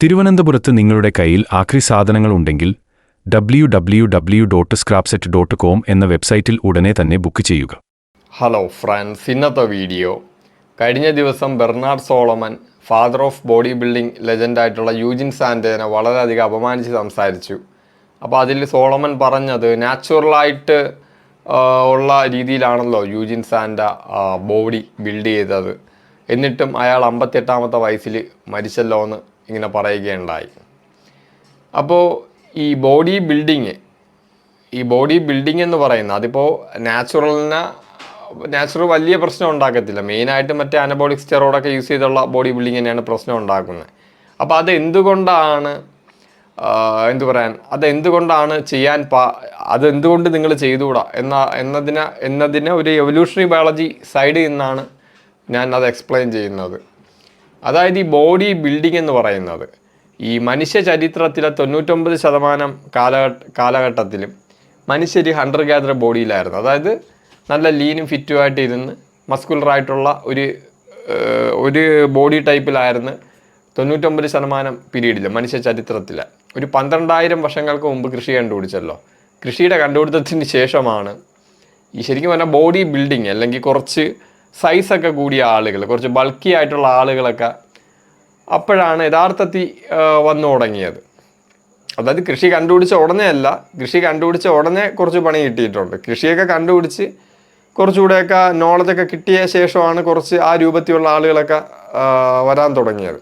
തിരുവനന്തപുരത്ത് നിങ്ങളുടെ കയ്യിൽ ആക്രി സാധനങ്ങൾ ഉണ്ടെങ്കിൽ www.scrapset.com എന്ന വെബ്സൈറ്റിൽ ഉടനെ തന്നെ ബുക്ക് ചെയ്യുക. ഹലോ ഫ്രണ്ട്സ്, ഇന്നത്തെ വീഡിയോ കഴിഞ്ഞ ദിവസം Bernard Solomon father of bodybuilding ലെജൻഡായിട്ടുള്ള യൂജിൻ സാൻഡേനെ വളരെയധികം അപമാനിച്ച് സംസാരിച്ചു. അപ്പോൾ അതിൽ സോളമൻ പറഞ്ഞത് നാച്ചുറലായിട്ട് ഉള്ള രീതിയിലാണല്ലോ യൂജിൻ സാൻഡ ബോഡി ബിൽഡ് ചെയ്തത്, എന്നിട്ടും അയാൾ 58-ാമത്തെ വയസ്സിൽ മരിച്ചല്ലോ എന്ന് ഇങ്ങനെ പറയുകയുണ്ടായി. അപ്പോൾ ഈ ബോഡി ബിൽഡിങ് എന്ന് പറയുന്നത് അതിപ്പോൾ നാച്ചുറൽ വലിയ പ്രശ്നം ഉണ്ടാക്കത്തില്ല. മെയിനായിട്ട് മറ്റേ അനബോളിക് സ്റ്റെറോയിഡൊക്കെ യൂസ് ചെയ്തുള്ള ബോഡി ബിൽഡിങ് തന്നെയാണ് പ്രശ്നം ഉണ്ടാക്കുന്നത്. അപ്പോൾ അതെന്തുകൊണ്ടാണ് അതെന്തുകൊണ്ട് നിങ്ങൾ ചെയ്തുകൂടാ എന്നതിന് ഒരു എവല്യൂഷണറി ബയോളജി സൈഡിൽ നിന്നാണ് ഞാൻ അത് എക്സ്പ്ലെയിൻ ചെയ്യുന്നത്. അതായത് ഈ ബോഡി ബിൽഡിംഗ് എന്ന് പറയുന്നത് ഈ മനുഷ്യ ചരിത്രത്തിലെ 99% കാലഘട്ടത്തിലും മനുഷ്യർ ഹണ്ടർ ഗാദർ ബോഡിയിലായിരുന്നു. അതായത് നല്ല ലീനും ഫിറ്റുമായിട്ട് ഇരുന്ന് മസ്കുലറായിട്ടുള്ള ഒരു ബോഡി ടൈപ്പിലായിരുന്നു 99% പീരീഡിൽ മനുഷ്യ ചരിത്രത്തിൽ. ഒരു 12,000 വർഷങ്ങൾക്ക് മുമ്പ് കൃഷി കണ്ടുപിടിച്ചല്ലോ. കൃഷിയുടെ കണ്ടുപിടുത്തത്തിന് ശേഷമാണ് ഈ ശരിക്കും പറഞ്ഞാൽ ബോഡി ബിൽഡിങ്, അല്ലെങ്കിൽ കുറച്ച് സൈസൊക്കെ കൂടിയ ആളുകൾ, കുറച്ച് ബൾക്കി ആയിട്ടുള്ള ആളുകളൊക്കെ അപ്പോഴാണ് യഥാർത്ഥത്തിൽ വന്നു തുടങ്ങിയത്. അതായത് കൃഷി കണ്ടുപിടിച്ച ഉടനെ കുറച്ച് പണി കിട്ടിയിട്ടുണ്ട്. കൃഷിയൊക്കെ കണ്ടുപിടിച്ച് കുറച്ചുകൂടെയൊക്കെ നോളജൊക്കെ കിട്ടിയ ശേഷമാണ് കുറച്ച് ആ രൂപത്തിലുള്ള ആളുകളൊക്കെ വരാൻ തുടങ്ങിയത്.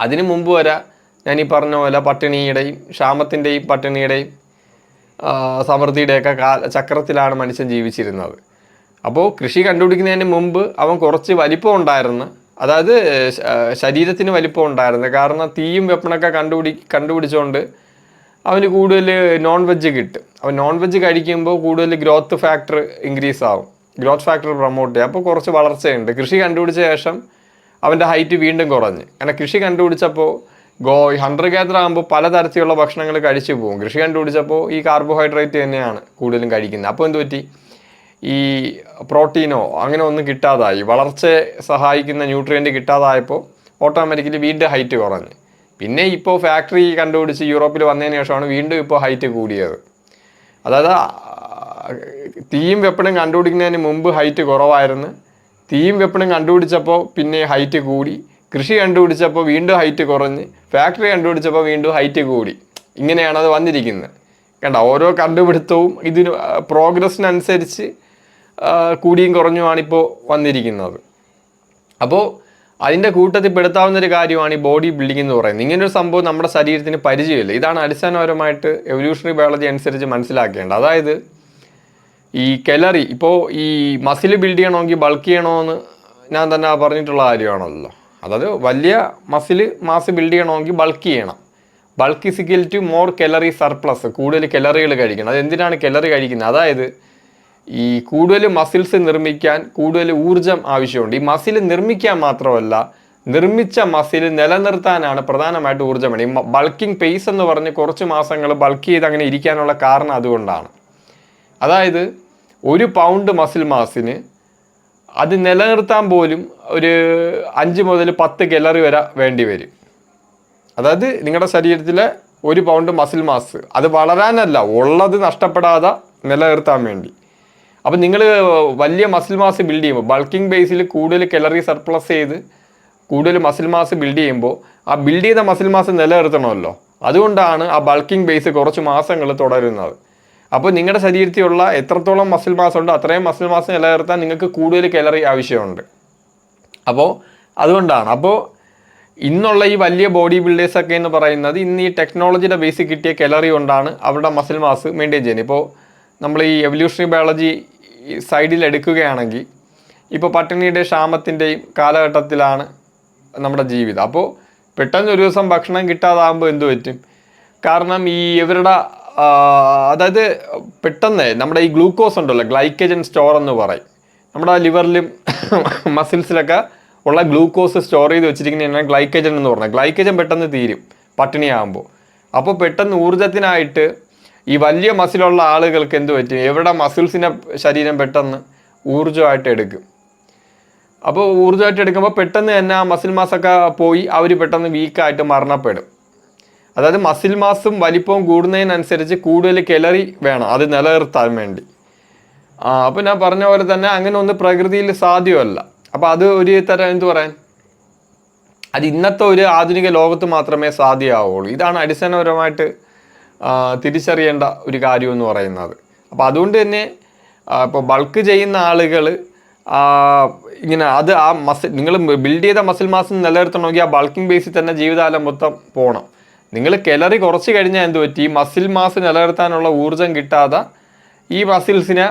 അതിനു മുമ്പ് വരെ ഞാൻ ഈ പറഞ്ഞ പോലെ പട്ടിണിയുടെയും ക്ഷാമത്തിൻ്റെയും പട്ടിണിയുടെയും സമൃദ്ധിയുടെയൊക്കെ ചക്രത്തിലാണ് മനുഷ്യൻ ജീവിച്ചിരുന്നത്. അപ്പോൾ കൃഷി കണ്ടുപിടിക്കുന്നതിന് മുമ്പ് അവൻ കുറച്ച് വലിപ്പം ഉണ്ടായിരുന്നു, അതായത് ശരീരത്തിന് വലിപ്പം ഉണ്ടായിരുന്നു. കാരണം തീയും വെപ്പണൊക്കെ കണ്ടുപിടിച്ചുകൊണ്ട് അവന് കൂടുതൽ നോൺ വെജ് കിട്ടും. അവൻ നോൺ വെജ് കഴിക്കുമ്പോൾ കൂടുതൽ ഗ്രോത്ത് ഫാക്ടർ ഇൻക്രീസ് ആവും, ഗ്രോത്ത് ഫാക്ടർ പ്രൊമോട്ട് ചെയ്യും. അപ്പോൾ കുറച്ച് വളർച്ചയുണ്ട്. കൃഷി കണ്ടുപിടിച്ച ശേഷം അവൻ്റെ ഹൈറ്റ് വീണ്ടും കുറഞ്ഞ്. കാരണം കൃഷി കണ്ടുപിടിച്ചപ്പോൾ ഹണ്ടർ ഗാദർ ആകുമ്പോൾ പലതരത്തിലുള്ള ഭക്ഷണങ്ങൾ കഴിച്ചു പോകും. കൃഷി കണ്ടുപിടിച്ചപ്പോൾ ഈ കാർബോഹൈഡ്രേറ്റ് തന്നെയാണ് കൂടുതലും കഴിക്കുന്നത്. അപ്പോൾ എന്ത് പറ്റി, ഈ പ്രോട്ടീനോ അങ്ങനെ ഒന്നും കിട്ടാതായി, വളർച്ചയെ സഹായിക്കുന്ന ന്യൂട്രിയൻ്റ് കിട്ടാതായപ്പോൾ ഓട്ടോമാറ്റിക്കലി വീണ്ടും ഹൈറ്റ് കുറഞ്ഞ്. പിന്നെ ഇപ്പോൾ ഫാക്ടറി കണ്ടുപിടിച്ച് യൂറോപ്പിൽ വന്നതിന് ശേഷമാണ് വീണ്ടും ഇപ്പോൾ ഹൈറ്റ് കൂടിയത്. അതായത് തീയും വെപ്പണും കണ്ടുപിടിക്കുന്നതിന് മുമ്പ് ഹൈറ്റ് കുറവായിരുന്നു, തീയും വെപ്പണും കണ്ടുപിടിച്ചപ്പോൾ പിന്നെ ഹൈറ്റ് കൂടി, കൃഷി കണ്ടുപിടിച്ചപ്പോൾ വീണ്ടും ഹൈറ്റ് കുറഞ്ഞ്, ഫാക്ടറി കണ്ടുപിടിച്ചപ്പോൾ വീണ്ടും ഹൈറ്റ് കൂടി. ഇങ്ങനെയാണ് അത് വന്നിരിക്കുന്നത്. കണ്ട, ഓരോ കണ്ടുപിടുത്തവും ഇതിന് പ്രോഗ്രസ്സിനനുസരിച്ച് കൂടിയും കുറഞ്ഞുമാണിപ്പോൾ വന്നിരിക്കുന്നത്. അപ്പോൾ അതിൻ്റെ കൂട്ടത്തിൽ പെടുത്താവുന്നൊരു കാര്യമാണ് ഈ ബോഡി ബിൽഡിംഗ് എന്ന് പറയുന്നത്. ഇങ്ങനൊരു സംഭവം നമ്മുടെ ശരീരത്തിന് പരിചയമില്ല. ഇതാണ് അടിസ്ഥാനപരമായിട്ട് എവല്യൂഷണറി ബയോളജി അനുസരിച്ച് മനസ്സിലാക്കേണ്ടത്. അതായത് ഈ കലറി, ഇപ്പോൾ ഈ മസിൽ ബിൽഡ് ചെയ്യണമെങ്കിൽ ബൾക്ക് ചെയ്യണമെന്ന് ഞാൻ തന്നെ പറഞ്ഞിട്ടുള്ള കാര്യമാണല്ലോ. അതായത് വലിയ മാസ് ബിൽഡ് ചെയ്യണമെങ്കിൽ ബൾക്ക് ചെയ്യണം. Bulk is equal to more calorie surplus, കൂടുതൽ കലറികൾ കഴിക്കണം. അത് എന്തിനാണ് കലറി കഴിക്കുന്നത്? അതായത് ഈ കൂടുതൽ മസിൽസ് നിർമ്മിക്കാൻ കൂടുതൽ ഊർജം ആവശ്യമുണ്ട്. ഈ മസിൽ നിർമ്മിക്കാൻ മാത്രമല്ല, നിർമ്മിച്ച മസിൽ നിലനിർത്താനാണ് പ്രധാനമായിട്ട് ഊർജ്ജം വേണം. ഈ ബൾക്കിംഗ് പേസ് എന്ന് പറഞ്ഞ് കുറച്ച് മാസങ്ങൾ ബൾക്ക് ചെയ്ത് അങ്ങനെ ഇരിക്കാനുള്ള കാരണം അതുകൊണ്ടാണ്. അതായത് 1 പൗണ്ട് മസിൽ മാസിന് അത് നിലനിർത്താൻ പോലും ഒരു 5 മുതൽ 10 കലറി വരെ വേണ്ടി വരും. അതായത് നിങ്ങളുടെ ശരീരത്തിലെ 1 പൗണ്ട് മസിൽ മാസ് അത് വളരാനല്ല, ഉള്ളത് നഷ്ടപ്പെടാതെ നിലനിർത്താൻ വേണ്ടി. അപ്പം നിങ്ങൾ വലിയ മസിൽ മാസ് ബിൽഡ് ചെയ്യുമ്പോൾ ബൾക്കിംഗ് ബേസിൽ കൂടുതൽ കലറി സർപ്ലസ് ചെയ്ത് കൂടുതൽ മസിൽ മാസ് ബിൽഡ് ചെയ്യുമ്പോൾ ആ ബിൽഡ് ചെയ്ത മസിൽ മാസ് നിലനിർത്തണമല്ലോ. അതുകൊണ്ടാണ് ആ ബൾക്കിംഗ് ബേസ് കുറച്ച് മാസങ്ങൾ തുടരുന്നത്. അപ്പോൾ നിങ്ങളുടെ ശരീരത്തിലുള്ള എത്രത്തോളം മസിൽ മാസ് ഉണ്ട് അത്രയും മസിൽ മാസ് നിലനിർത്താൻ നിങ്ങൾക്ക് കൂടുതൽ കലറി ആവശ്യമുണ്ട്. അപ്പോൾ അതുകൊണ്ടാണ്. അപ്പോൾ ഇന്നുള്ള ഈ വലിയ ബോഡി ബിൽഡേഴ്സൊക്കെ എന്ന് പറയുന്നത് ഇന്ന് ഈ ടെക്നോളജിയുടെ ബേസിൽ കിട്ടിയ കലറി കൊണ്ടാണ് അവരുടെ മസിൽ മാസ് മെയിൻറ്റെയിൻ ചെയ്യുന്നത്. ഇപ്പോൾ നമ്മൾ ഈ എവല്യൂഷണറി ബയോളജി സൈഡിൽ എടുക്കുകയാണെങ്കിൽ ഇപ്പോൾ പട്ടിണിയുടെ ക്ഷാമത്തിൻ്റെയും കാലഘട്ടത്തിലാണ് നമ്മുടെ ജീവിതം. അപ്പോൾ പെട്ടെന്ന് ഒരു ദിവസം ഭക്ഷണം കിട്ടാതാകുമ്പോൾ എന്ത് പറ്റും? കാരണം ഈ ഇവരുടെ അതായത് പെട്ടെന്ന് നമ്മുടെ ഈ ഗ്ലൂക്കോസ് ഉണ്ടല്ലോ, ഗ്ലൈക്കജൻ സ്റ്റോർ എന്ന് പറയും. നമ്മുടെ ലിവറിലും മസിൽസിലൊക്കെ ഉള്ള ഗ്ലൂക്കോസ് സ്റ്റോർ ചെയ്ത് വെച്ചിരിക്കുന്നതാണ് ഗ്ലൈക്കജൻ എന്ന് പറഞ്ഞാൽ. ഗ്ലൈക്കജൻ പെട്ടെന്ന് തീരും പട്ടിണിയാകുമ്പോൾ. അപ്പോൾ പെട്ടെന്ന് ഊർജ്ജത്തിനായിട്ട് ഈ വലിയ മസിലുള്ള ആളുകൾക്ക് എന്ത് പറ്റും, എവിടെ മസിൽസിനെ ശരീരം പെട്ടെന്ന് ഊർജ്ജമായിട്ട് എടുക്കും. അപ്പോൾ ഊർജ്ജമായിട്ട് എടുക്കുമ്പോൾ പെട്ടെന്ന് തന്നെ ആ മസിൽ മാസൊക്കെ പോയി അവർ പെട്ടെന്ന് വീക്കായിട്ട് മരണപ്പെടും. അതായത് മസിൽ മാസും വലിപ്പവും കൂടുന്നതിനനുസരിച്ച് കൂടുതൽ കലറി വേണം അത് നിലനിർത്താൻ വേണ്ടി. അപ്പോൾ ഞാൻ പറഞ്ഞ പോലെ തന്നെ അങ്ങനെ ഒന്ന് പ്രകൃതിയിൽ സാധ്യമല്ല. അപ്പോൾ അത് ഒരു തരം എന്ത് പറയാൻ, അത് ഇന്നത്തെ ഒരു ആധുനിക ലോകത്ത് മാത്രമേ സാധ്യമാവുള്ളൂ. ഇതാണ് അടിസ്ഥാനപരമായിട്ട് തിരിച്ചറിയേണ്ട ഒരു കാര്യം എന്ന് പറയുന്നത്. അപ്പോൾ അതുകൊണ്ട് തന്നെ ഇപ്പോൾ ബൾക്ക് ചെയ്യുന്ന ആളുകൾ ഇങ്ങനെ അത് ആ നിങ്ങൾ ബിൽഡ് ചെയ്ത മസിൽ മാസ് നിലനിർത്തണമെങ്കിൽ ആ ബൾക്കിംഗ് ബേസിൽ തന്നെ ജീവിതകാലം മൊത്തം പോകണം. നിങ്ങൾ കലറി കുറച്ച് കഴിഞ്ഞാൽ എന്ത് പറ്റി, ഈ മസിൽ മാസ് നിലനിർത്താനുള്ള ഊർജ്ജം കിട്ടാതെ ഈ മസിൽസിനെ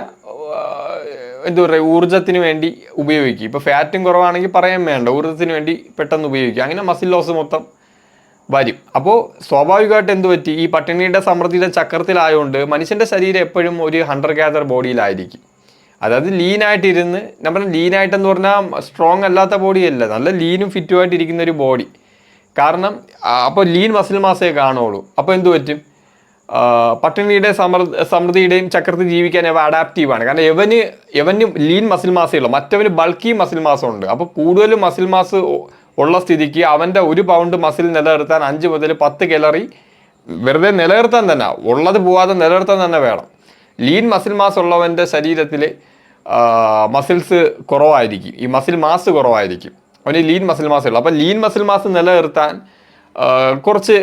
എന്താ പറയുക ഊർജ്ജത്തിന് വേണ്ടി ഉപയോഗിക്കും. ഇപ്പോൾ ഫാറ്റും കുറവാണെങ്കിൽ പറയാൻ വേണ്ട, ഊർജ്ജത്തിന് വേണ്ടി പെട്ടെന്ന് ഉപയോഗിക്കും. അങ്ങനെ മസിൽ ലോസ് മൊത്തം വരും. അപ്പോൾ സ്വാഭാവികമായിട്ട് എന്ത് പറ്റി, ഈ പട്ടിണിയുടെ സമൃദ്ധിയുടെ ചക്രത്തിലായതുകൊണ്ട് മനുഷ്യൻ്റെ ശരീരം എപ്പോഴും ഒരു ഹണ്ടർ ഗ്യാദർ ബോഡിയിലായിരിക്കും. അതായത് ലീനായിട്ടിരുന്ന്, നമ്മൾ ലീനായിട്ടെന്ന് പറഞ്ഞാൽ സ്ട്രോങ് അല്ലാത്ത ബോഡിയല്ല, നല്ല ലീനും ഫിറ്റുമായിട്ട് ഇരിക്കുന്ന ഒരു ബോഡി. കാരണം അപ്പോൾ ലീൻ മസിൽ മാസേ കാണുള്ളൂ. അപ്പോൾ എന്ത് പറ്റും, പട്ടിണിയുടെ സമൃദ്ധിയുടെയും ചക്രത്തിൽ ജീവിക്കാൻ അവ അഡാപ്റ്റീവാണ്. കാരണം എവന് ലീൻ മസിൽ മാസേ ഉള്ളൂ, മറ്റവന് ബൾക്കി മസിൽ മാസം ഉണ്ട്. അപ്പോൾ കൂടുതലും മസിൽ മാസ് ഉള്ള സ്ഥിതിക്ക് അവൻ്റെ 1 പൗണ്ട് മസിൽ നിലനിർത്താൻ 5 മുതൽ 10 കലറി വെറുതെ നിലനിർത്താൻ തന്നെ, ഉള്ളത് പോവാതെ നിലനിർത്താൻ തന്നെ വേണം. ലീൻ മസിൽ മാസ് ഉള്ളവൻ്റെ ശരീരത്തിൽ മസിൽസ് കുറവായിരിക്കും, ഈ മസിൽ മാസ് കുറവായിരിക്കും. അവന് ലീൻ മസിൽ മാസേ ഉള്ളൂ. അപ്പോൾ ലീൻ മസിൽ മാസ് നിലനിർത്താൻ കുറച്ച്,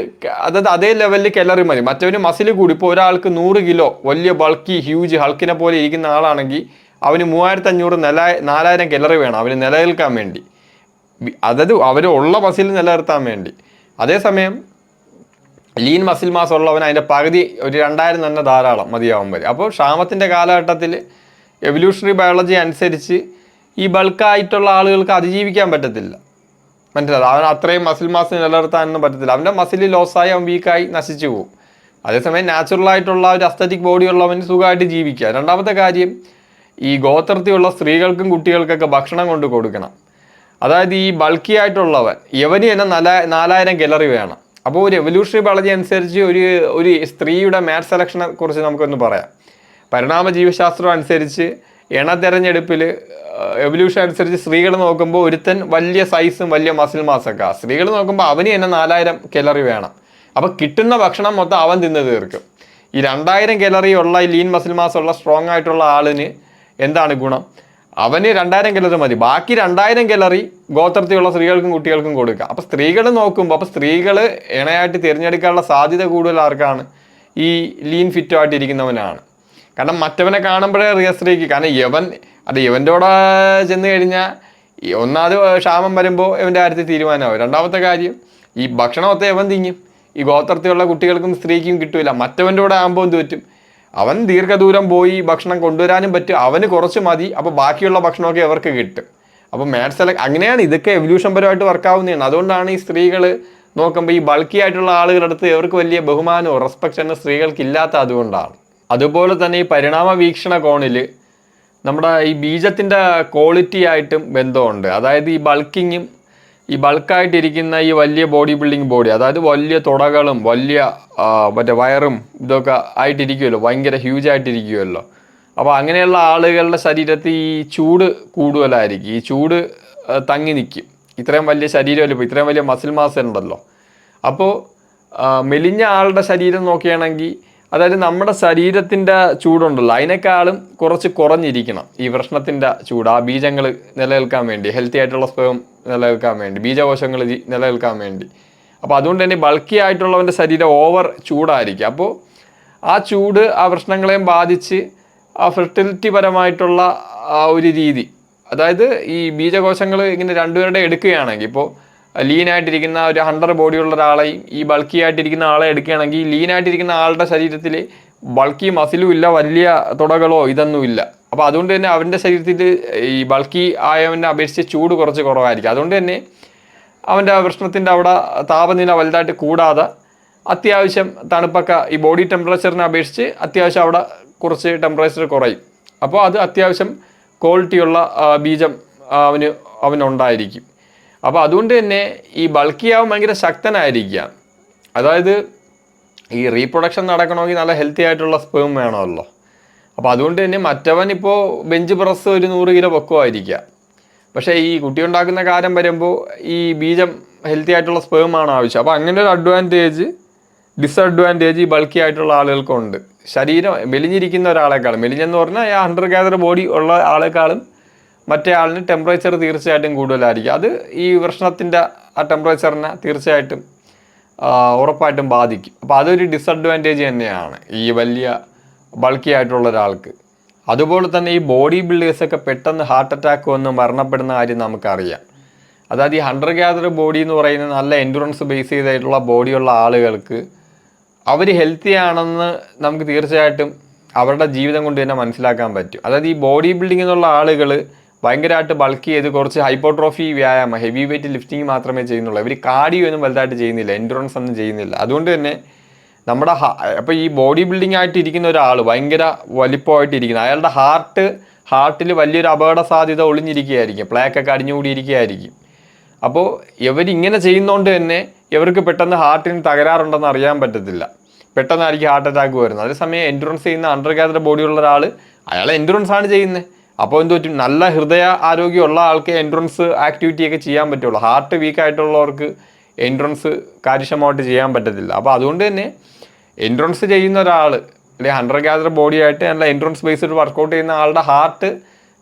അതായത് അതേ ലെവലിൽ കലറി മതി. മറ്റവന് മസിൽ കൂടി, ഇപ്പോൾ ഒരാൾക്ക് 100 കിലോ വലിയ ബൾക്കി ഹ്യൂജ് ഹൾക്കിനെ പോലെ ഇരിക്കുന്ന ആളാണെങ്കിൽ അവന് 3500 4000 കലറി വേണം അവന് നിലനിൽക്കാൻ വേണ്ടി, അതായത് അവർ ഉള്ള മസിൽ നിലനിർത്താൻ വേണ്ടി. അതേസമയം ലീൻ മസിൽ മാസ് ഉള്ളവൻ അതിൻ്റെ പകുതി ഒരു 2000 തന്നെ ധാരാളം മതിയാവും വരെ. അപ്പോൾ ക്ഷാമത്തിൻ്റെ കാലഘട്ടത്തിൽ എവല്യൂഷണറി ബയോളജി അനുസരിച്ച് ഈ ബൾക്കായിട്ടുള്ള ആളുകൾക്ക് അതിജീവിക്കാൻ പറ്റത്തില്ല. മനസ്സിലായി, അവൻ അത്രയും മസിൽ മാസ് നിലനിർത്താനൊന്നും പറ്റത്തില്ല. അവൻ്റെ മസിൽ ലോസായി അവൻ വീക്കായി നശിച്ചു പോകും. അതേസമയം നാച്ചുറലായിട്ടുള്ള ഒരു അസ്തറ്റിക് ബോഡി ഉള്ളവന് സുഖമായിട്ട് ജീവിക്കുക. രണ്ടാമത്തെ കാര്യം, ഈ ഗോത്രത്തിലുള്ള സ്ത്രീകൾക്കും കുട്ടികൾക്കൊക്കെ ഭക്ഷണം കൊണ്ട് കൊടുക്കണം. അതായത് ഈ ബൾക്കി ആയിട്ടുള്ളവൻ യവന് തന്നെ 4000 കലറി വേണം. അപ്പോൾ ഒരു എവല്യൂഷണറി ബയോളജി അനുസരിച്ച് ഒരു സ്ത്രീയുടെ മാറ്റ് സെലക്ഷനെ കുറിച്ച് നമുക്കൊന്ന് പറയാം. പരിണാമ ജീവശാസ്ത്രം അനുസരിച്ച് എണ്ണ തെരഞ്ഞെടുപ്പിൽ എവല്യൂഷൻ അനുസരിച്ച് സ്ത്രീകൾ നോക്കുമ്പോൾ ഒരുത്തൻ വലിയ സൈസും വലിയ മസിൽ മാസൊക്കെ, സ്ത്രീകൾ നോക്കുമ്പോൾ അവന് തന്നെ 4000 കലറി വേണം. അപ്പോൾ കിട്ടുന്ന ഭക്ഷണം മൊത്തം അവൻ തിന്ന് തീർക്കും. ഈ 2000 കലറി ഉള്ള ഈ ലീൻ മസിൽ മാസ് ഉള്ള സ്ട്രോങ് ആയിട്ടുള്ള ആളിന് എന്താണ് ഗുണം, അവന് 2000 കലറി മതി, ബാക്കി 2000 കലറി ഗോത്രത്തിലുള്ള സ്ത്രീകൾക്കും കുട്ടികൾക്കും കൊടുക്കുക. അപ്പോൾ സ്ത്രീകൾ നോക്കുമ്പോൾ, അപ്പോൾ സ്ത്രീകൾ ഇണയായിട്ട് തിരഞ്ഞെടുക്കാനുള്ള സാധ്യത കൂടുതൽ ആർക്കാണ്, ഈ ലീൻ ഫിറ്റുമായിട്ടിരിക്കുന്നവനാണ്. കാരണം മറ്റവനെ കാണുമ്പോഴേ സ്ത്രീക്ക്, കാരണം ഇവൻ്റെ കൂടെ ചെന്ന് കഴിഞ്ഞാൽ ഒന്നാമത് ക്ഷാമം വരുമ്പോൾ ഇവൻ്റെ കാര്യത്തിൽ തീരുമാനമാവും. രണ്ടാമത്തെ കാര്യം, ഈ ഭക്ഷണമൊക്കെ ഇവൻ തിങ്ങും, ഈ ഗോത്രത്തിലുള്ള കുട്ടികൾക്കും സ്ത്രീക്കും കിട്ടില്ല. മറ്റവൻ്റെ കൂടെ ആകുമ്പോൾ എന്ത് പറ്റും, അവൻ ദീർഘദൂരം പോയി ഭക്ഷണം കൊണ്ടുവരാനും പറ്റും, അവന് കുറച്ച് മതി, അപ്പോൾ ബാക്കിയുള്ള ഭക്ഷണമൊക്കെ അവർക്ക് കിട്ടും. അപ്പോൾ മാറ്റ് അങ്ങനെയാണ്, ഇതൊക്കെ എവല്യൂഷൻ പരമായിട്ട് വർക്കാവുന്നതാണ്. അതുകൊണ്ടാണ് ഈ സ്ത്രീകൾ നോക്കുമ്പോൾ ഈ ബൾക്കി ആയിട്ടുള്ള ആളുകളുടെ അടുത്ത് ഇവർക്ക് വലിയ ബഹുമാനവും റെസ്പെക്റ്റൊന്നും സ്ത്രീകൾക്ക് ഇല്ലാത്ത അതുകൊണ്ടാണ്. അതുപോലെ തന്നെ ഈ പരിണാമ വീക്ഷണ കോണിൽ നമ്മുടെ ഈ ബീജത്തിൻ്റെ ക്വാളിറ്റി ആയിട്ടും ബന്ധമുണ്ട്. അതായത് ഈ ബൾക്കിങ്ങും ഈ ബൾക്കായിട്ടിരിക്കുന്ന ഈ വലിയ ബോഡി ബിൽഡിങ് ബോഡി, അതായത് വലിയ തുടകളും വലിയ മറ്റേ വയറും ഇതൊക്കെ ആയിട്ടിരിക്കുമല്ലോ, ഭയങ്കര ഹ്യൂജ് ആയിട്ടിരിക്കുമല്ലോ. അപ്പോൾ അങ്ങനെയുള്ള ആളുകളുടെ ശരീരത്തിൽ ഈ ചൂട് കൂടുതലായിരിക്കും, ഈ ചൂട് തങ്ങി നിൽക്കും. ഇത്രയും വലിയ ശരീരമല്ലോ, ഇപ്പോൾ ഇത്രയും വലിയ മസിൽ മാസ് ഉണ്ടല്ലോ. അപ്പോൾ മെലിഞ്ഞ ആളുടെ ശരീരം നോക്കുകയാണെങ്കിൽ, അതായത് നമ്മുടെ ശരീരത്തിൻ്റെ ചൂടുണ്ടല്ലോ അതിനേക്കാളും കുറച്ച് കുറഞ്ഞിരിക്കണം ഈ വൃഷ്ണത്തിൻ്റെ ചൂട്, ആ ബീജങ്ങൾ നിലനിൽക്കാൻ വേണ്ടി, ഹെൽത്തി ആയിട്ടുള്ള സ്പേം നിലനിൽക്കാൻ വേണ്ടി, ബീജകോശങ്ങൾ നിലനിൽക്കാൻ വേണ്ടി. അപ്പോൾ അതുകൊണ്ട് തന്നെ ബൾക്കി ആയിട്ടുള്ളവൻ്റെ ശരീരം ഓവർ ചൂടായിരിക്കും. അപ്പോൾ ആ ചൂട് ആ വൃഷ്ണങ്ങളെയും ബാധിച്ച് ആ ഫെർട്ടിലിറ്റി പരമായിട്ടുള്ള ആ ഒരു രീതി, അതായത് ഈ ബീജകോശങ്ങൾ ഇങ്ങനെ രണ്ടുപേരുടെ എടുക്കുകയാണെങ്കിൽ, ഇപ്പോൾ ലീനായിട്ടിരിക്കുന്ന ഒരു 100 ബോഡിയുള്ള ഒരാളെയും ഈ ബൾക്കി ആയിട്ടിരിക്കുന്ന ആളെ എടുക്കുകയാണെങ്കിൽ, ലീനായിട്ടിരിക്കുന്ന ആളുടെ ശരീരത്തിൽ ബൾക്കി മസിലും ഇല്ല, വലിയ തുടകളോ ഇതൊന്നും ഇല്ല. അപ്പോൾ അതുകൊണ്ട് തന്നെ അവൻ്റെ ശരീരത്തിൽ ഈ ബൾക്കി ആയവനെ അപേക്ഷിച്ച് ചൂട് കുറച്ച് കുറവായിരിക്കും. അതുകൊണ്ട് തന്നെ അവൻ്റെ വൃഷ്ണത്തിൻ്റെ അവിടെ താപനില വലുതായിട്ട് കൂടാതെ അത്യാവശ്യം തണുപ്പൊക്കെ ഈ ബോഡി ടെമ്പറേച്ചറിനെ അപേക്ഷിച്ച് അത്യാവശ്യം അവിടെ കുറച്ച് ടെമ്പറേച്ചർ കുറയും. അപ്പോൾ അത് അത്യാവശ്യം ക്വാളിറ്റിയുള്ള ബീജം അവനുണ്ടായിരിക്കും. അപ്പോൾ അതുകൊണ്ട് തന്നെ ഈ ബൾക്കിയാവും ഭയങ്കര ശക്തനായിരിക്കുക. അതായത് ഈ റീപ്രൊഡക്ഷൻ നടക്കണമെങ്കിൽ നല്ല ഹെൽത്തി ആയിട്ടുള്ള സ്പേം വേണമല്ലോ. അപ്പോൾ അതുകൊണ്ട് തന്നെ മറ്റവൻ ഇപ്പോൾ ബെഞ്ച് പ്രസ് ഒരു 100 കിലോ പൊക്കമായിരിക്കുക. പക്ഷേ ഈ കുട്ടി ഉണ്ടാക്കുന്ന കാര്യം വരുമ്പോൾ ഈ ബീജം ഹെൽത്തി ആയിട്ടുള്ള സ്പേമാണ് ആവശ്യം. അപ്പോൾ അങ്ങനെ ഒരു അഡ്വാൻറ്റേജ് ഡിസഡ്വാൻറ്റേജ് ഈ ബൾക്കി ആയിട്ടുള്ള ആളുകൾക്കുണ്ട്. ശരീരം മെലിഞ്ഞിരിക്കുന്ന ഒരാളെക്കാളും, മെലിഞ്ഞെന്ന് പറഞ്ഞാൽ ആ ഹണ്ടർ ഗാദർ ബോഡി ഉള്ള ആളെക്കാളും മറ്റേ ആളിന് ടെമ്പറേച്ചർ തീർച്ചയായിട്ടും കൂടുതലായിരിക്കും. അത് ഈ വൃഷണത്തിൻ്റെ ആ ടെമ്പറേച്ചറിനെ തീർച്ചയായിട്ടും ഉറപ്പായിട്ടും ബാധിക്കും. അപ്പോൾ അതൊരു ഡിസഡ്വാൻറ്റേജ് തന്നെയാണ് ഈ വലിയ ബൾക്കി ആയിട്ടുള്ള ഒരാൾക്ക്. അതുപോലെ തന്നെ ഈ ബോഡി ബിൽഡേഴ്സൊക്കെ പെട്ടെന്ന് ഹാർട്ട് അറ്റാക്ക് വന്ന് മരണപ്പെടുന്ന കാര്യം നമുക്കറിയാം. അതായത് ഈ ഹണ്ടർ ഗാദർ ബോഡി എന്ന് പറയുന്നത് നല്ല എൻഡുറൻസ് ബേസ് ചെയ്തായിട്ടുള്ള ബോഡിയുള്ള ആളുകൾക്ക് അവർ ഹെൽത്തി ആണെന്ന് നമുക്ക് തീർച്ചയായിട്ടും അവരുടെ ജീവിതം കൊണ്ട് തന്നെ മനസ്സിലാക്കാൻ പറ്റും. അതായത് ഈ ബോഡി ബിൽഡിംഗ് എന്നുള്ള ആളുകൾ ഭയങ്കരമായിട്ട് ബൾക്ക് ചെയ്ത് കുറച്ച് ഹൈപ്പോട്രോഫി വ്യായാമം, ഹെവി വെയിറ്റ് ലിഫ്റ്റിംഗ് മാത്രമേ ചെയ്യുന്നുള്ളൂ. ഇവർ കാർഡിയോ ഒന്നും വലുതായിട്ട് ചെയ്യുന്നില്ല, എൻഡുറൻസ് ഒന്നും ചെയ്യുന്നില്ല. അതുകൊണ്ട് തന്നെ നമ്മുടെ അപ്പോൾ ഈ ബോഡി ബിൽഡിംഗ് ആയിട്ട് ഇരിക്കുന്ന ഒരാൾ, ഭയങ്കര വലിപ്പമായിട്ട് ഇരിക്കുന്ന അയാളുടെ ഹാർട്ടിൽ വലിയൊരു അപകട സാധ്യത ഒളിഞ്ഞിരിക്കുകയായിരിക്കും, പ്ലാക്കൊക്കെ അടിഞ്ഞുകൂടിയിരിക്കുകയായിരിക്കും. അപ്പോൾ ഇവരിങ്ങനെ ചെയ്യുന്നതുകൊണ്ട് തന്നെ ഇവർക്ക് പെട്ടെന്ന് ഹാർട്ടിന് തകരാറുണ്ടെന്ന് അറിയാൻ പറ്റത്തില്ല, പെട്ടെന്നായിരിക്കും ഹാർട്ട് അറ്റാക്ക് വരുന്നത്. അതേസമയം എൻഡുറൻസ് ചെയ്യുന്ന അണ്ടർ ഗാദർ ബോഡിയുള്ള ഒരാൾ, അയാൾ എൻഡുറൻസ് ആണ് ചെയ്യുന്നത്. അപ്പോൾ എന്ത് പറ്റും, നല്ല ഹൃദയ ആരോഗ്യമുള്ള ആൾക്ക് എൻഡുറൻസ് ആക്ടിവിറ്റിയൊക്കെ ചെയ്യാൻ പറ്റുള്ളൂ. ഹാർട്ട് വീക്കായിട്ടുള്ളവർക്ക് എൻഡുറൻസ് കാര്യക്ഷമമായിട്ട് ചെയ്യാൻ പറ്റത്തില്ല. അപ്പോൾ അതുകൊണ്ട് തന്നെ എൻഡുറൻസ് ചെയ്യുന്ന ഒരാൾ, അല്ലെങ്കിൽ ഹണ്ടർ ഗാദർ ബോഡിയായിട്ട് നല്ല എൻഡുറൻസ് ബേസ്ഡ് വർക്കൗട്ട് ചെയ്യുന്ന ആളുടെ ഹാർട്ട്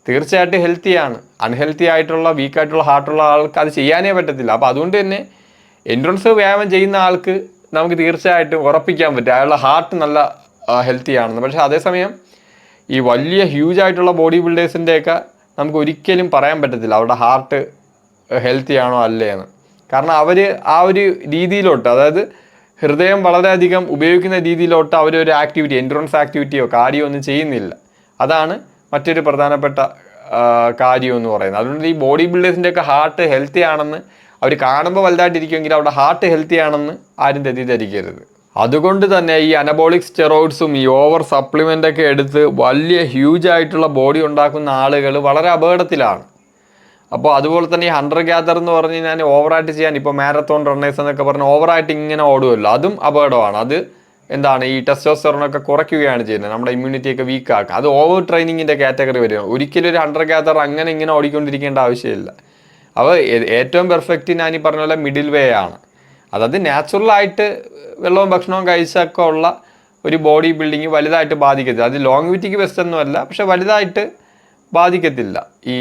തീർച്ചയായിട്ടും ഹെൽത്തിയാണ്. അൺഹെൽത്തി ആയിട്ടുള്ള വീക്കായിട്ടുള്ള ഹാർട്ടുള്ള ആൾക്ക് അത് ചെയ്യാനേ പറ്റത്തില്ല. അപ്പോൾ അതുകൊണ്ട് തന്നെ എൻഡുറൻസ് വ്യായാമം ചെയ്യുന്ന ആൾക്ക് നമുക്ക് തീർച്ചയായിട്ടും ഉറപ്പിക്കാൻ പറ്റും അയാളുടെ ഹാർട്ട് നല്ല ഹെൽത്തി ആണെന്ന്. പക്ഷേ അതേസമയം ഈ വലിയ ഹ്യൂജ് ആയിട്ടുള്ള ബോഡി ബിൽഡേഴ്സിൻ്റെയൊക്കെ നമുക്ക് ഒരിക്കലും പറയാൻ പറ്റത്തില്ല അവരുടെ ഹാർട്ട് ഹെൽത്തി ആണോ അല്ലേ എന്ന്. കാരണം അവർ ആ ഒരു രീതിയിലോട്ട്, അതായത് ഹൃദയം വളരെയധികം ഉപയോഗിക്കുന്ന രീതിയിലോട്ട് അവരൊരു ആക്ടിവിറ്റി, എൻഡുറൻസ് ആക്ടിവിറ്റിയോ കാർഡിയോ ഒന്നും ചെയ്യുന്നില്ല. അതാണ് മറ്റൊരു പ്രധാനപ്പെട്ട കാര്യം എന്ന് പറയുന്നത്. അതുകൊണ്ട് ഈ ബോഡി ബിൽഡേഴ്സിൻ്റെയൊക്കെ ഹാർട്ട് ഹെൽത്തി ആണെന്ന് അവർ കാണുമ്പോൾ വലുതായിട്ടിരിക്കുമെങ്കിൽ അവരുടെ ഹാർട്ട് ഹെൽത്തി ആണെന്ന് ആരും തെറ്റിദ്ധരിക്കരുത്. അതുകൊണ്ട് തന്നെ ഈ അനബോളിക് സ്റ്റെറോയിഡ്സും ഈ ഓവർ സപ്ലിമെൻ്റൊക്കെ എടുത്ത് വലിയ ഹ്യൂജ് ആയിട്ടുള്ള ബോഡി ഉണ്ടാക്കുന്ന ആളുകൾ വളരെ അപകടത്തിലാണ്. അപ്പോൾ അതുപോലെ തന്നെ ഈ ഹണ്ടർ ഗ്യാദർ എന്ന് പറഞ്ഞു കഴിഞ്ഞാൽ ഓവറായിട്ട് ചെയ്യാൻ, ഇപ്പോൾ മാരത്തോൺ റണ്ണേഴ്സ് എന്നൊക്കെ പറഞ്ഞ് ഓവറായിട്ട് ഇങ്ങനെ ഓടുമല്ലോ, അതും അപകടമാണ്. അത് എന്താണ്, ഈ ടെസ്റ്റോസ്റ്റെറോണൊക്കെ കുറയ്ക്കുകയാണ് ചെയ്യുന്നത്, നമ്മുടെ ഇമ്മ്യൂണിറ്റിയൊക്കെ വീക്കാക്കുക. അത് ഓവർ ട്രെയിനിങ്ങിൻ്റെ കാറ്റഗറി വരിക. ഒരിക്കലും ഒരു ഹണ്ടർ ഗ്യാദർ അങ്ങനെ ഇങ്ങനെ ഓടിക്കൊണ്ടിരിക്കേണ്ട ആവശ്യമില്ല. അപ്പോൾ ഏറ്റവും പെർഫെക്റ്റ് ഞാൻ ഈ പറഞ്ഞ പോലെ മിഡിൽ വേ ആണ്. അതായത് നാച്ചുറലായിട്ട് വെള്ളവും ഭക്ഷണവും കഴിച്ചൊക്കെ ഉള്ള ഒരു ബോഡി ബിൽഡിങ് വലുതായിട്ട് ബാധിക്കത്തില്ല. അത് ലോങ്വിറ്റിക്ക് ബെസ്റ്റ് ഒന്നുമല്ല, പക്ഷെ വലുതായിട്ട് ബാധിക്കത്തില്ല. ഈ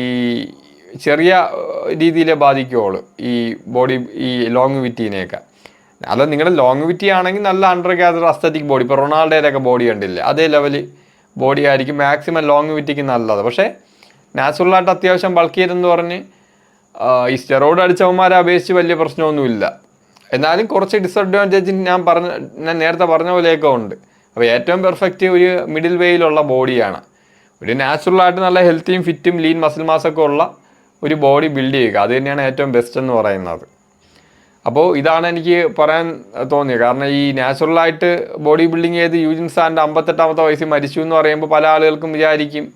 ചെറിയ രീതിയിലേ ബാധിക്കുകയുള്ളൂ ഈ ബോഡി, ഈ ലോങ്വിറ്റീനെയൊക്കെ. അത് നിങ്ങളുടെ ലോങ്വിറ്റി ആണെങ്കിൽ നല്ല അണ്ടർ ഗ്യാദർ അസ്തറ്റിക് ബോഡി, ഇപ്പോൾ റൊണാൾഡോയുടെയൊക്കെ ബോഡി കണ്ടില്ലേ, അതേ ലെവൽ ബോഡി ആയിരിക്കും മാക്സിമം ലോങ്വിറ്റിക്ക് നല്ലത്. പക്ഷേ നാച്ചുറലായിട്ട് അത്യാവശ്യം ബൾക്ക് ചെയ്തെന്ന് പറഞ്ഞ് ഈ സ്റ്റെറോയിഡ് അടിച്ചവന്മാരെ അപേക്ഷിച്ച് വലിയ പ്രശ്നമൊന്നുമില്ല. എന്നാലും കുറച്ച് ഡിസഡ്വാൻറ്റേജ് ഞാൻ നേരത്തെ പറഞ്ഞ പോലെയൊക്കെ ഉണ്ട്. അപ്പോൾ ഏറ്റവും പെർഫെക്റ്റ് ഒരു മിഡിൽ വേയിലുള്ള ബോഡിയാണ്. ഒരു നാച്ചുറലായിട്ട് നല്ല ഹെൽത്തിയും ഫിറ്റും ലീൻ മസിൽ മാസൊക്കെ ഉള്ള ഒരു ബോഡി ബിൽഡ് ചെയ്യുക, അത് തന്നെയാണ് ഏറ്റവും ബെസ്റ്റ് എന്ന് പറയുന്നത്. അപ്പോൾ ഇതാണ് എനിക്ക് പറയാൻ തോന്നിയത്. കാരണം ഈ നാച്ചുറലായിട്ട് ബോഡി ബിൽഡിങ് ചെയ്ത് യൂജിൻ സാൻഡ് 58-ാമത്തെ വയസ്സിൽ മരിച്ചു എന്ന് പറയുമ്പോൾ പല ആളുകൾക്കും വിചാരിക്കും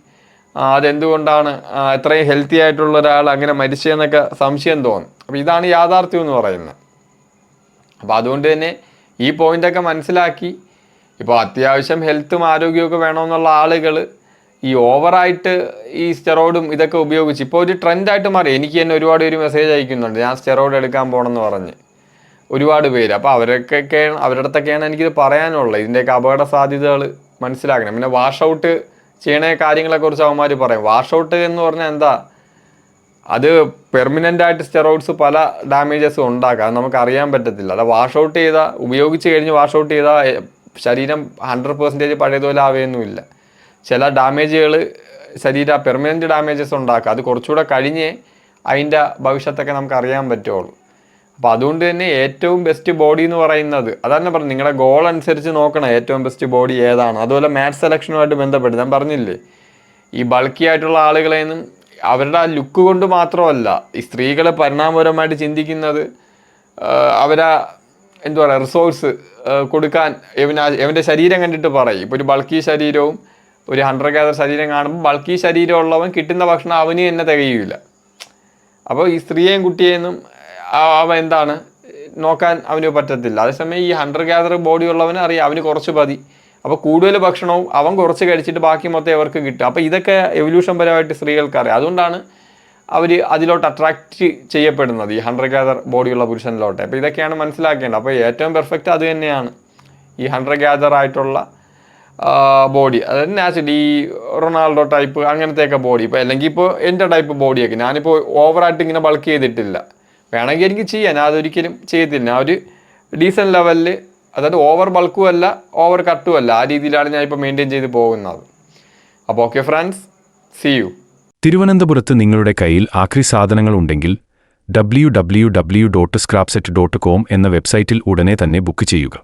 അതെന്തുകൊണ്ടാണ് എത്രയും ഹെൽത്തി ആയിട്ടുള്ള ഒരാൾ അങ്ങനെ മരിച്ചതെന്നൊക്കെ സംശയം തോന്നും. അപ്പോൾ ഇതാണ് യാഥാർത്ഥ്യം എന്ന് പറയുന്നത്. അപ്പോൾ അതുകൊണ്ട് തന്നെ ഈ പോയിൻ്റൊക്കെ മനസ്സിലാക്കി, ഇപ്പോൾ അത്യാവശ്യം ഹെൽത്തും ആരോഗ്യമൊക്കെ വേണമെന്നുള്ള ആളുകൾ ഈ ഓവറായിട്ട് ഈ സ്റ്റെറോയിഡും ഇതൊക്കെ ഉപയോഗിച്ച് ഇപ്പോൾ ഒരു ട്രെൻഡായിട്ട് മാറി. എനിക്ക് തന്നെ ഒരുപാട് പേര് മെസ്സേജ് അയക്കുന്നുണ്ട്, ഞാൻ സ്റ്റെറോയിഡ് എടുക്കാൻ പോകണമെന്ന് പറഞ്ഞ് ഒരുപാട് പേര്. അപ്പോൾ അവരുടെ അടുത്തൊക്കെയാണ് എനിക്കിത് പറയാനുള്ളത്. ഇതിൻ്റെയൊക്കെ അപകട സാധ്യതകൾ മനസ്സിലാക്കണം. പിന്നെ വാഷ് ഔട്ട് ചെയ്യണ കാര്യങ്ങളെക്കുറിച്ച് അവന്മാർ പറയും. വാഷ് ഔട്ട് എന്ന് പറഞ്ഞാൽ എന്താ, അത് പെർമനൻ്റായിട്ട് സ്റ്റെറോയിഡ്സ് പല ഡാമേജസും ഉണ്ടാക്കുക, അത് നമുക്ക് അറിയാൻ പറ്റത്തില്ല. അത് വാഷ് ഔട്ട് ചെയ്താൽ, ഉപയോഗിച്ച് കഴിഞ്ഞ് വാഷ് ഔട്ട് ചെയ്താൽ ശരീരം 100% പഴയതുപോലെ ആവുകയൊന്നുമില്ല. ചില ഡാമേജുകൾ പെർമനൻറ്റ് ഡാമേജസ് ഉണ്ടാക്കുക, അത് കുറച്ചുകൂടെ കഴിഞ്ഞേ അതിൻ്റെ ഭവിഷ്യത്തൊക്കെ നമുക്ക് അറിയാൻ പറ്റുള്ളൂ. അപ്പോൾ അതുകൊണ്ട് തന്നെ ഏറ്റവും ബെസ്റ്റ് ബോഡി എന്ന് പറയുന്നത്, അതാണ് പറഞ്ഞു, നിങ്ങളുടെ ഗോൾ അനുസരിച്ച് നോക്കണം ഏറ്റവും ബെസ്റ്റ് ബോഡി ഏതാണ്. അതുപോലെ മാച്ച് സെലക്ഷനുമായിട്ട് ബന്ധപ്പെട്ട് ഞാൻ പറഞ്ഞില്ലേ, ഈ ബൾക്കി ആയിട്ടുള്ള ആളുകളെ നിന്നും അവരുടെ ആ ലുക്ക് കൊണ്ട് മാത്രമല്ല, ഈ സ്ത്രീകൾ പരിണാമപരമായിട്ട് ചിന്തിക്കുന്നത് അവരാ എന്താ പറയുക, റിസോഴ്സ് കൊടുക്കാൻ ഇവൻ്റെ ശരീരം കണ്ടിട്ട് പറയും. ഇപ്പോൾ ഒരു ബൾക്കി ശരീരവും ഒരു ഹണ്ടർ ഗ്യാദർ ശരീരം കാണുമ്പോൾ ബൾക്കി ശരീരമുള്ളവൻ കിട്ടുന്ന ഭക്ഷണം അവന് തന്നെ തികയില്ല. അപ്പോൾ ഈ സ്ത്രീയെയും കുട്ടിയെയും അവൻ എന്താണ് നോക്കാൻ അവന് പറ്റത്തില്ല. അതേസമയം ഈ ഹണ്ടർ ഗ്യാദർ ബോഡി ഉള്ളവന് അറിയാം അവന് കുറച്ച് മതി, അപ്പോൾ കൂടുതൽ ഭക്ഷണവും അവൻ കുറച്ച് കഴിച്ചിട്ട് ബാക്കി മൊത്തം അവർക്ക് കിട്ടും. അപ്പോൾ ഇതൊക്കെ എവല്യൂഷൻ പരമായിട്ട് സ്ത്രീകൾക്ക് അറിയാം. അതുകൊണ്ടാണ് അവർ അതിലോട്ട് അട്രാക്റ്റ് ചെയ്യപ്പെടുന്നത്, ഈ ഹണ്ടർ ഗ്യാദർ ബോഡിയുള്ള പുരുഷനിലോട്ട്. അപ്പോൾ ഇതൊക്കെയാണ് മനസ്സിലാക്കേണ്ടത്. അപ്പോൾ ഏറ്റവും പെർഫെക്റ്റ് അത് തന്നെയാണ്. ഈ ഹൺഡ്രഡ് ഗ്യാദർ ആയിട്ടുള്ള ബോഡി, അതായത് നാച്ചുറലി ഈ റൊണാൾഡോ ടൈപ്പ് അങ്ങനത്തെയൊക്കെ ബോഡി. ഇപ്പോൾ അല്ലെങ്കിൽ ഇപ്പോൾ എൻ്റെ ടൈപ്പ് ബോഡിയൊക്കെ ഞാനിപ്പോൾ ഓവറായിട്ട് ഇങ്ങനെ ബൾക്ക് ചെയ്തിട്ടില്ല. വേണമെങ്കിൽ എനിക്ക് ചെയ്യാം, ഞാൻ അതൊരിക്കലും ചെയ്തില്ല. ഞാൻ ഒരു ഡീസൻറ്റ് ലെവലിൽ, അതായത് ഓവർ ബൾക്കും അല്ല ഓവർ കട്ടും അല്ല, ആ രീതിയിലാണ് ഞാൻ ഇപ്പോൾ മെയിൻറ്റെയിൻ ചെയ്ത് പോകുന്നത്. അപ്പോൾ ഓക്കെ ഫ്രണ്ട്സ്, സീ യു. തിരുവനന്തപുരത്ത് നിങ്ങളുടെ കയ്യിൽ ആക്രി സാധനങ്ങൾ ഉണ്ടെങ്കിൽ www.scrapset.com എന്ന വെബ്സൈറ്റിൽ ഉടനെ തന്നെ ബുക്ക് ചെയ്യുക.